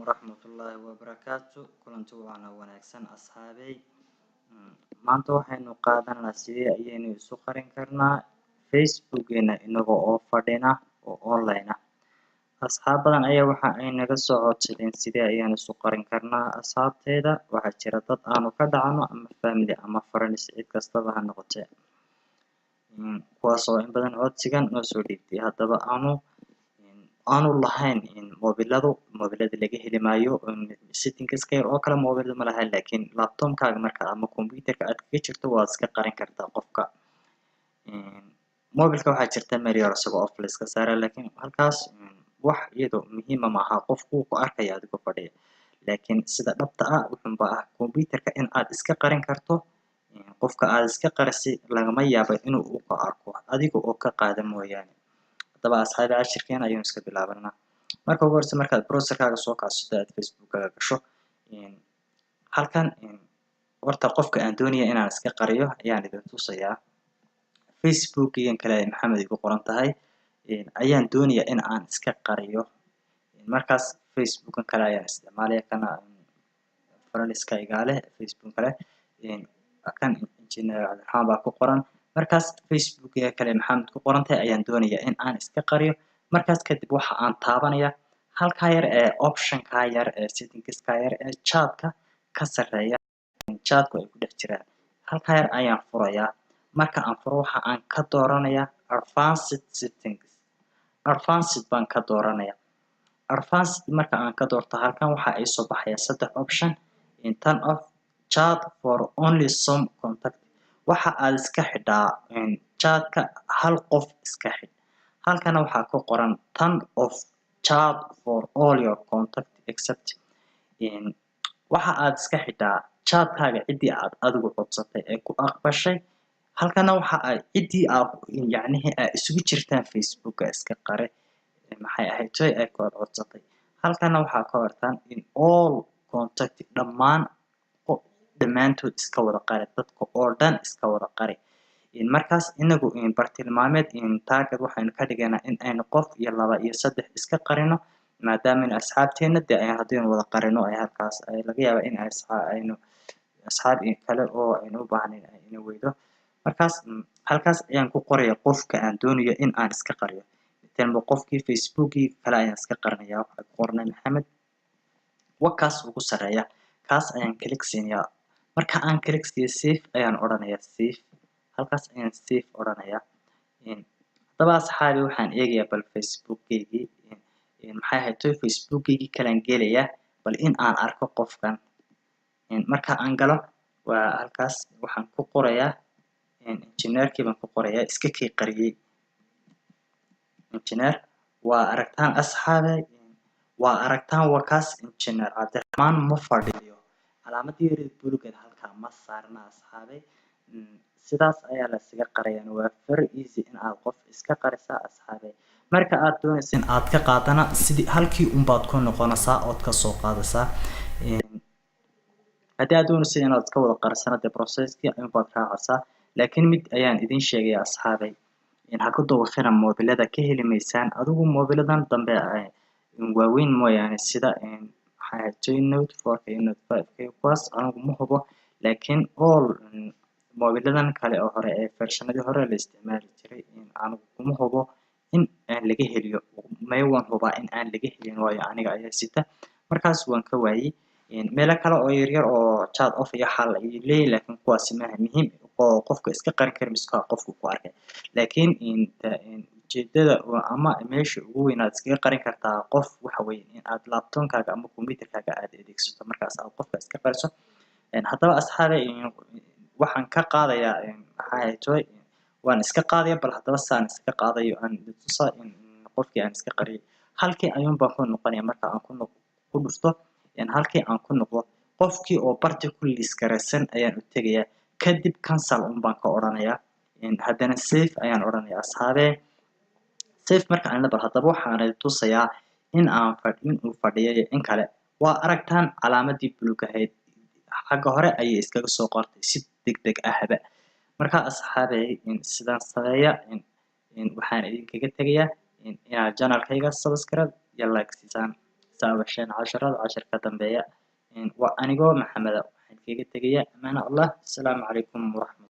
warahmatullahi wabarakatuh. Kulanti waana wanaagsan asxaabay. Maanta waxaynu qaadanaa sidee ayaynu isu qarin karnaa Facebook-geena inagoo oo fadhina oo online ah. Asxaab badan ayaa waxa ay naga soo codsadeen sidee ayaynu isu qarin karnaa asxaabteeda. Waxaa jira dad aanu ka dhacno ama family ama friends cid kastaba ha noqotee. Kuwaas oo in badan codsigan noo soo dhiibtay. Haddaba aanu lahayn mobilada laga heli maayo settingska oo kala mobilada ma lahayn, laakiin laptopkaaga marka ama computerka aad kaga jirto waad iska qarin kartaa qofka. Mobilka waxaa jirta meel yar isagoo off iska saara, laakiin halkaas wax iyadoo muhiim ma aha qofku ku arkaya adigoo fadhiya. Laakiin sida dhabta ah wuxuu baa computerka in aad iska qarin karto qofka aad iska qarisi lagama yaabo inuu u ka arko adiga oo ka qaada mooyaane. Haddaba asxaabi cashirkeena ayaynu iska bilaabanaa. Marka ugu horeysa markaad browserkaaga soo kaashato aad Facebook-kaaga gasho, halkan horta qofka aan doonayo inaan iska qariyo ayaan idin tusayaa. Facebook-gigan kale ay maxamed igu qoran tahay ayaan doonayaa in aan iska qariyo. Markaas Facebook-kan kale ayaan isticmaalaya kana friends-ka igaale Facebook kale kan engineer Cabdiraxmaan baa ku qoran. Markaas Facebook-ga kale maxamed ku qoran tahay ayaan doonayaa in aan iska qariyo. Markaas kadib waxa aan taabanaya halka yar ee option-ka yar ee settingska yar ee chat-ka ka sareeya chat-ku ay ku dhex jiraan. Halka yar ayaan furayaa. Marka aan furo waxa aan ka dooranayaa advanced settings. Advanced baan ka dooranaya. Advanced marka aan ka doorto halkan waxa ay soo baxaya saddex option in turn off chat for only some contact. Waxa aad iska xidhaa chat-ka hal qof iska xidh. Halkana waxaa ku qoran turn off chat for all your contact except waxa aad iska xidhaa chat-kaaga cidii aad adigu codsatay ee ku aqbashay. Halkana waxa ay cidii aad isugu jirtaan Facebook-ga iska qare maxay ahayd ay ku codsatay. Halkana waxaa ka wartaan in all contact dhammaantood iska wada qari, dadka oo dhan iska wada qari. Markaas inagu bartilmaameed target waxaynu ka dhigaynaa in aynu qof iyo laba iyo saddex iska qarino, maadaama in asxaabteena haddii wada qarino ay halkaas ay laga yaabaa in aynu asxaab kale oo aynu u baahnayn aynu weydo. Markaas halkaas ayaan ku qoraya qofka aan doonayo in aan iska qariyo. Tan qofkii Facebook-gii kale ayaan iska qarinaya. Waxa ku qornay maxamed wakaas ugu sareeya kaas ayaan click siinayaa. Marka aan click siiyo save ayaan odhanayaa save. Halkaas ayaan save odhanayaa. Haddaba asxaabi waxaan eegayaa bal Facebook-geygii maxay ahayd Facebook-geygii kale aan gelayaa bal in aan arko qofkan. Marka aan galo waa halkaas waxaan ku qorayaa engineer-kii baan ku qorayaa iska kii qariyay. Engineer waa aragtaan asxaabay waa aragtaan wakaas engineer Cabdiraxmaan ma fadhiyo. Calaamadii yar buluugga halka ma saarna asxaabay. Sidaas ayaa la iskaga qariyaa. Waa very easy in aad qof iska qarisa asxaabay. Marka aad doonayso in aad ka qaadana sidii halkii baad ku noqonaysaa oo ka soo qaadaysaa. Haddii aad doonayso in aad ka wada qarisana process-kii baad raacaysaa. Laakiin mid ayaan idin sheegay asxaabay ha ku dawaqina mobilada ka heli maysaan adigu mobiladan dambe waaweyn mooyaane sida Note 4 iyo Note 5 kuwaas anigu ma hubo, laakiin all mobiladan kale oo hore ee versionadii hore la isticmaali jiray anigu kuma hubo in aan laga heliyo. Waan hubaa in aan laga helin waayo aniga ayaa sita. Markaas waan ka waayay meelo kale oo yar oo chat off iyo xal ay leeyihiin, laakiin kuwaas ma muhiim oo qofka iska qarin karo miska qofku ku arkay. Laakiin ujeedada ama meesha ugu weyn aad iska qarin kartaa qof waxa weeye in aad laptop-kaaga ama computer-kaaga aad adeegsato markaas aad qofka iska qariso. Haddaba asxaabay waxaan ka qaadayaa waan iska qaadaya bal haddaba saan iska qaadayo aan tusaa in qofkii aan iska qariyay. Halkii ayuun baan ku noqonaya marka aan ku dhufto halkii aan ku noqdo qofkii oo particularly iskaraysan ayaan u tegayaa. Kadib cancel baan ka odhanayaa. Haddana save ayaan odhanayaa asxaabay. Save marka aan bal haddaba waxaan tusayaa in uu fadhiyo in kale. Waa aragtaan calaamadii buluugga ahayd xagga hore ayay iskaga soo qortay si degdeg ahba. Marka asxaabay sidaan sameeya waxaan idinkaga tegayaa inaad channel-kayga subscribe iyo like siisaan. daawasheen casharka dambeeya. Waa anigoo Maxamed waxaan kaga tegayaa amaana Allah. Assalaamu calaykum waraxmatullahi